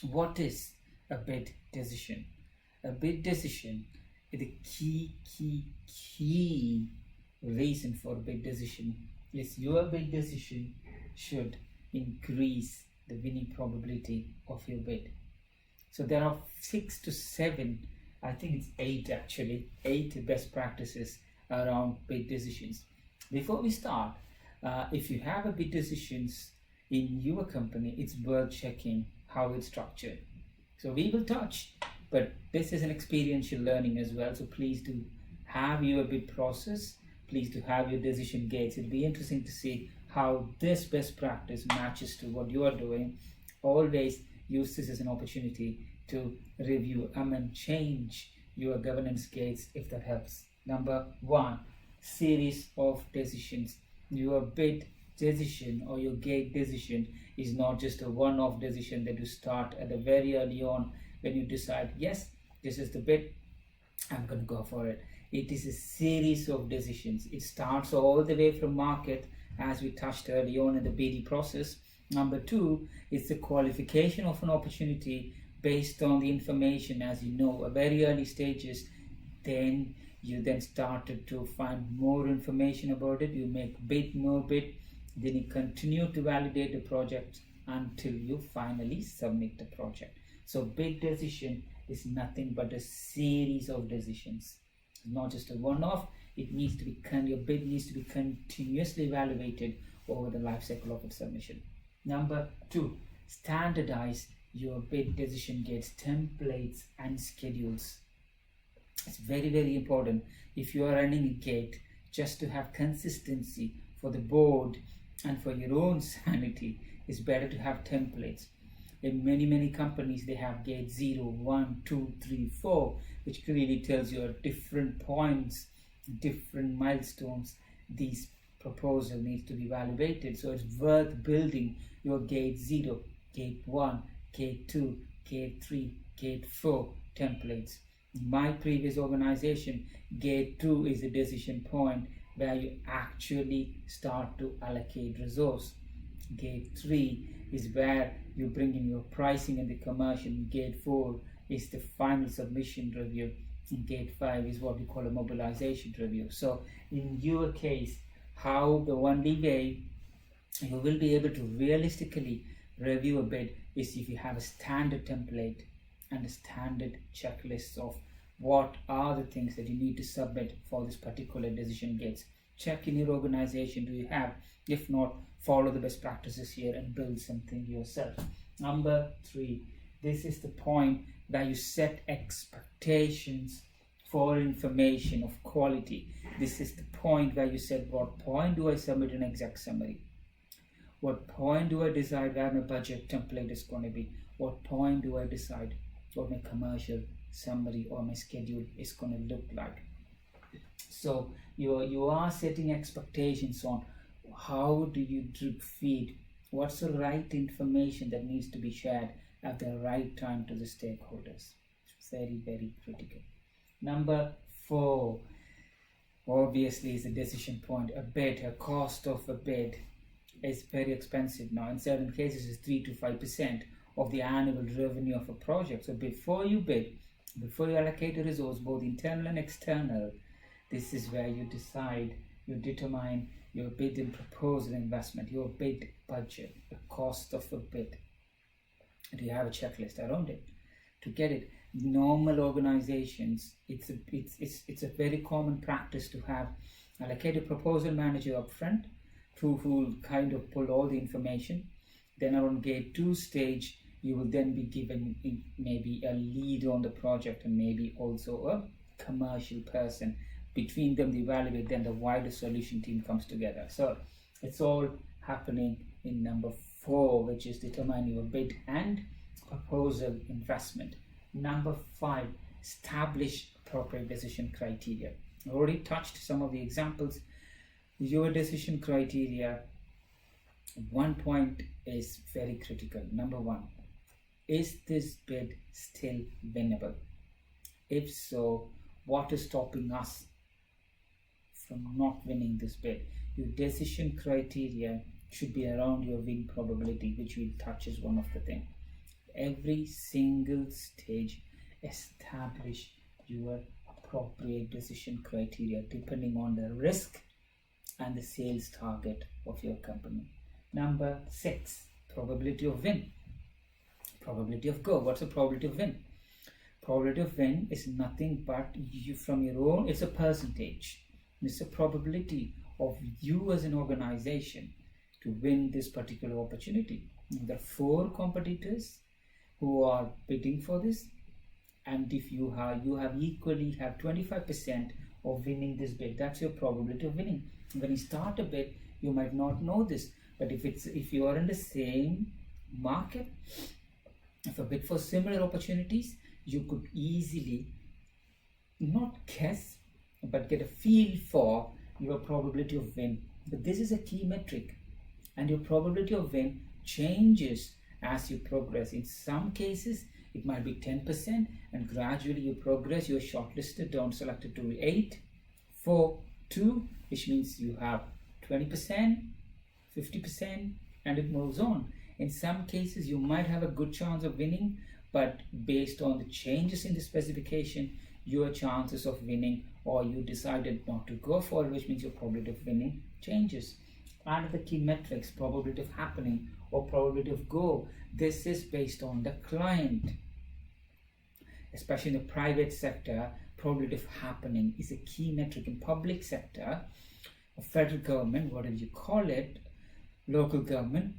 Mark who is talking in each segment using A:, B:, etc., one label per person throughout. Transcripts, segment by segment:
A: What is a bid decision? A bid decision is the key reason for a bid decision is your bid decision should increase the winning probability of your bid. So there are 6 to 7, I think it's 8 actually, 8 best practices around bid decisions. Before we start, if you have a bid decisions in your company, it's worth checking how it's structured. So we will touch, but this is an experiential learning as well. So please do have your bid process. Please do have your decision gates. It'll be interesting to see how this best practice matches to what you are doing. Always use this as an opportunity to review and change your governance gates if that helps. Number 1, series of decisions. Your bid decision or your gate decision is not just a one-off decision that you start at the very early on when you decide, yes, this is the bid, I'm going to go for it. It is a series of decisions. It starts all the way from market, as we touched early on in the BD process. Number 2 is the qualification of an opportunity based on the information, as you know, at very early stages. Then you then started to find more information about it. You make bid, more bid. Then you continue to validate the project until you finally submit the project. So bid decision is nothing but a series of decisions. Not just a one-off. It needs to be your bid needs to be continuously evaluated over the life cycle of its submission. Number 2, standardize your bid decision gates, templates and schedules. It's very, very important if you are running a gate just to have consistency for the board and for your own sanity. It's better to have templates. In many companies, they have gate 0, 1, 2, 3, 4, which clearly tells you at different points, different milestones, these proposal needs to be validated. So it's worth building your gate 0, gate 1, gate 2, gate 3, gate 4 templates. In my previous organization, gate 2 is a decision point where you actually start to allocate resource. Gate 3 is where you bring in your pricing and the commercial. Gate 4 is the final submission review. And gate 5 is what we call a mobilization review. So in your case, how the only way you will be able to realistically review a bid is if you have a standard template and a standard checklist of what are the things that you need to submit for this particular decision gates. Check in your organization, do you have? If not, follow the best practices here and build something yourself. Number 3, this is the point where you set expectations for information of quality. This is the point where you said, what point do I submit an exact summary? What point do I decide where my budget template is going to be? What point do I decide what my commercial summary or my schedule is going to look like? So you are setting expectations on how do you drip feed, what's the right information that needs to be shared at the right time to the stakeholders. It's very, very critical. Number 4, obviously, is the decision point. A bid, a cost of a bid is very expensive now. In certain cases, it's 3 to 5% of the annual revenue of a project. So before you bid, before you allocate a resource, both internal and external, this is where you decide, you determine your bid and proposal investment, your bid budget, the cost of a bid. Do you have a checklist around it to get it? Normal organizations, it's a very common practice to have allocate a proposal manager up front who will kind of pull all the information. Then around gate 2 stage, you will then be given maybe a lead on the project and maybe also a commercial person. Between them, they evaluate, then the wider solution team comes together. So it's all happening in number 4, which is determining your bid and proposal investment. Number 5, establish appropriate decision criteria. I already touched some of the examples. Your decision criteria, one point is very critical. Number 1, is this bid still winnable? If so, what is stopping us from not winning this bid? Your decision criteria should be around your win probability, which we'll touch as one of the things. every single stage, establish your appropriate decision criteria depending on the risk and the sales target of your company. Number 6, probability of win. Probability of go. What's the probability of win? Probability of win is nothing but you from your own, it's a percentage. It's a probability of you as an organization to win this particular opportunity. There are 4 competitors who are bidding for this, and if you have equally have 25% of winning this bid, that's your probability of winning. When you start a bid, you might not know this, but if you are in the same market, if a bid for similar opportunities, you could easily not guess but get a feel for your probability of win. But this is a key metric, and your probability of win changes as you progress. In some cases it might be 10%, and gradually you progress, you are shortlisted, down selected to 8, 4, 2, which means you have 20%, 50%, and it moves on. In some cases you might have a good chance of winning, but based on the changes in the specification, your chances of winning, or you decided not to go for it, which means your probability of winning changes. And the key metrics, probability of happening or probability of go, this is based on the client. Especially in the private sector, probability of happening is a key metric. In public sector, or federal government, whatever you call it, local government,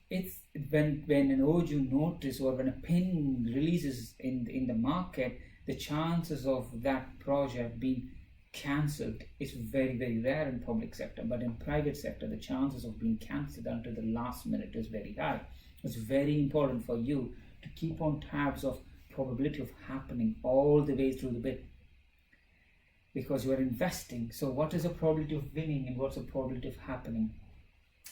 A: it's when an overdue notice or when a pin releases in the market, the chances of that project being cancelled is very, very rare in public sector. But in private sector, the chances of being cancelled until the last minute is very high. It's very important for you to keep on tabs of probability of happening all the way through the bid, because you are investing. So what is the probability of winning and what's the probability of happening?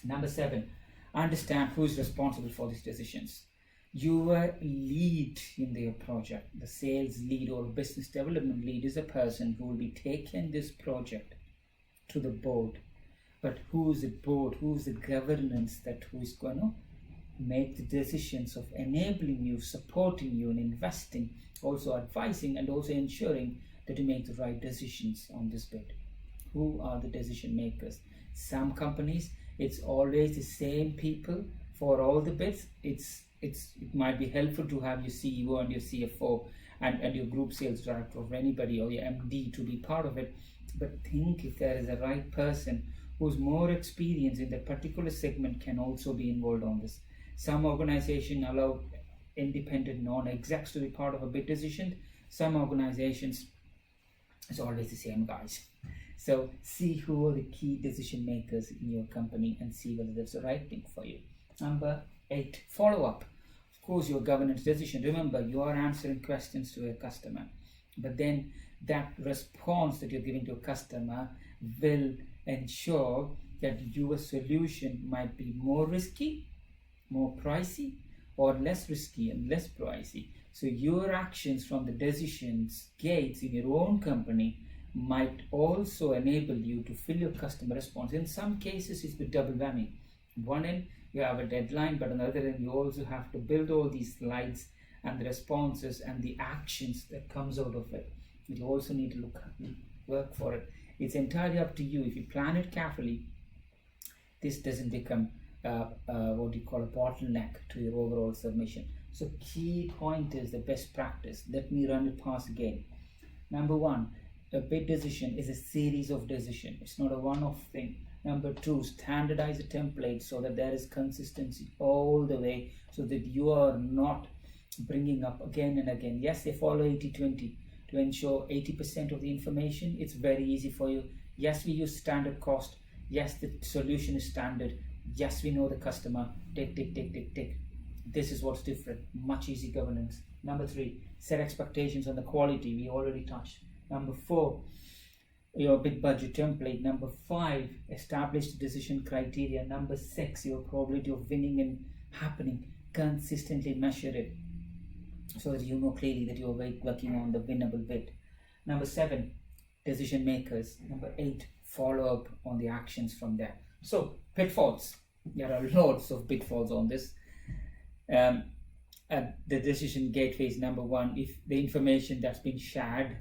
A: Number 7, understand who is responsible for these decisions. Your lead in their project, the sales lead or business development lead, is a person who will be taking this project to the board. But who is the board? Who is the governance that who is going to make the decisions of enabling you, supporting you, and investing, also advising and also ensuring that you make the right decisions on this bid? Who are the decision makers? Some companies, it's always the same people for all the bids. It might be helpful to have your CEO and your CFO and your group sales director or anybody or your MD to be part of it. But think if there is a right person who's more experienced in that particular segment can also be involved on this. Some organizations allow independent non-execs to be part of a bid decision. Some organizations, it's always the same guys. So see who are the key decision makers in your company and see whether that's the right thing for you. Number 8, follow up. Of course, your governance decision. Remember, you are answering questions to a customer, but then that response that you're giving to a customer will ensure that your solution might be more risky, more pricey, or less risky and less pricey. So your actions from the decisions gates in your own company might also enable you to fill your customer response. In some cases, it's the double whammy. One end, you have a deadline, but on the other end, you also have to build all these slides and the responses and the actions that comes out of it. You also need to work for it. It's entirely up to you. If you plan it carefully, this doesn't become what you call a bottleneck to your overall submission. So key point is the best practice. Let me run it past again. Number 1, a bid decision is a series of decisions. It's not a one-off thing. Number 2, standardize a template so that there is consistency all the way, so that you are not bringing up again and again. Yes, they follow 80-20 to ensure 80% of the information. It's very easy for you. Yes, we use standard cost. Yes, the solution is standard. Yes, we know the customer. Tick, tick, tick, tick, tick. This is what's different. Much easy governance. Number 3, set expectations on the quality. We already touched. Number 4, your big budget template. Number 5, establish the decision criteria. Number 6, your probability of winning and happening. Consistently measure it so that you know clearly that you're working on the winnable bid. Number 7, decision makers. Number 8, follow up on the actions from there. So pitfalls. There are lots of pitfalls on this. the decision gateway is number one. If the information that's been shared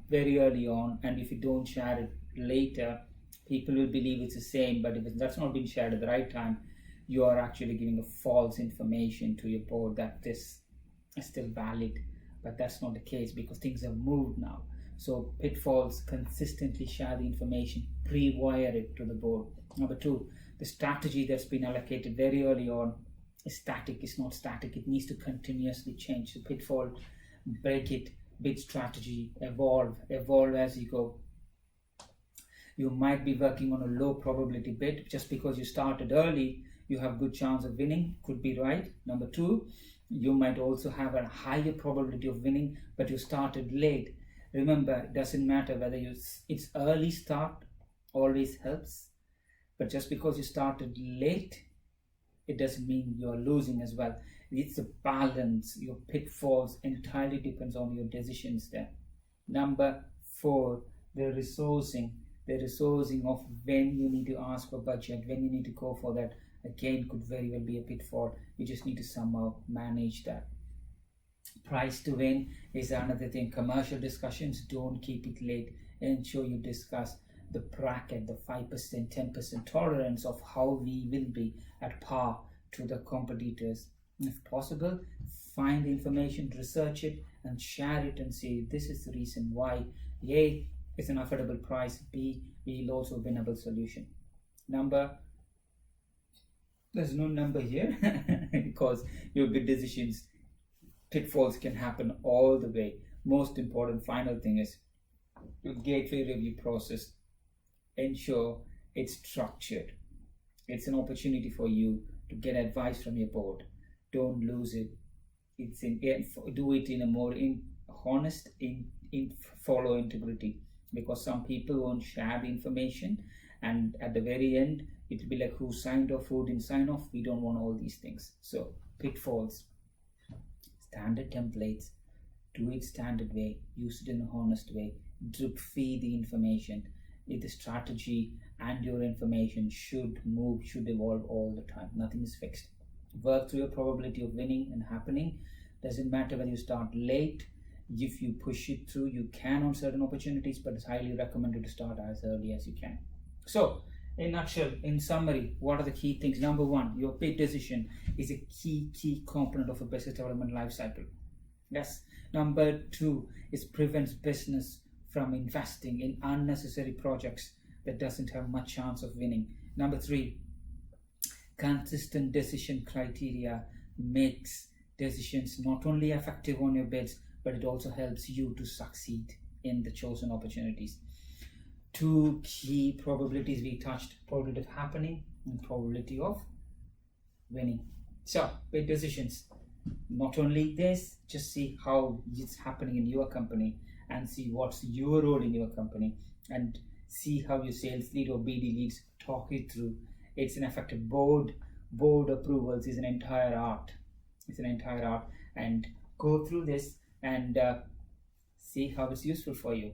A: very early on, and if you don't share it later, people will believe it's the same. But if that's not been shared at the right time, you are actually giving a false information to your board that this is still valid. But that's not the case, because things have moved now. So pitfalls: consistently share the information, pre-wire it to the board. Number two, the strategy that's been allocated very early on is static. It's not static, it needs to continuously change. So pitfall: break it, bid strategy, evolve as you go. You might be working on a low probability bid. Just because you started early, you have good chance of winning, could be right. Number two, you might also have a higher probability of winning, but you started late. Remember, it doesn't matter whether it's early start always helps, but just because you started late, it doesn't mean you're losing as well. It's a balance. Your pitfalls entirely depends on your decisions there. Number four, the resourcing of when you need to ask for budget, when you need to go for that, again, could very well be a pitfall. You just need to somehow manage that. Price to win is another thing. Commercial discussions, don't keep it late. Ensure you discuss the bracket, the 5%, 10% tolerance of how we will be at par to the competitors. If possible, find the information, research it, and share it, and say this is the reason why A is an affordable price, B will also a winnable solution. There's no number here because your bid decisions, pitfalls can happen all the way. Most important final thing is your gateway review process. Ensure it's structured. It's an opportunity for you to get advice from your board. Don't lose it. Do it in a more honest, follow integrity, because some people won't share the information, and at the very end it will be like who signed off, who didn't sign off. We don't want all these things. So pitfalls: standard templates, do it standard way, use it in a honest way, drip feed the information. The strategy and your information should evolve all the time. Nothing is fixed. Work through your probability of winning and happening. Doesn't matter whether you start late. If you push it through, you can on certain opportunities, but it's highly recommended to start as early as you can. So in a nutshell, in summary, what are the key things? Number one, your bid decision is a key component of a business development life cycle. Yes. Number two is prevents business from investing in unnecessary projects that doesn't have much chance of winning. Number three, consistent decision criteria makes decisions not only effective on your bids, but it also helps you to succeed in the chosen opportunities. Two key probabilities we touched: probability of happening and probability of winning. So bid decisions, not only this, just see how it's happening in your company, and see what's your role in your company, and see how your sales lead or BD leads talk it through. It's an effective board approvals is an entire art. It's an entire art, and go through this and see how it's useful for you.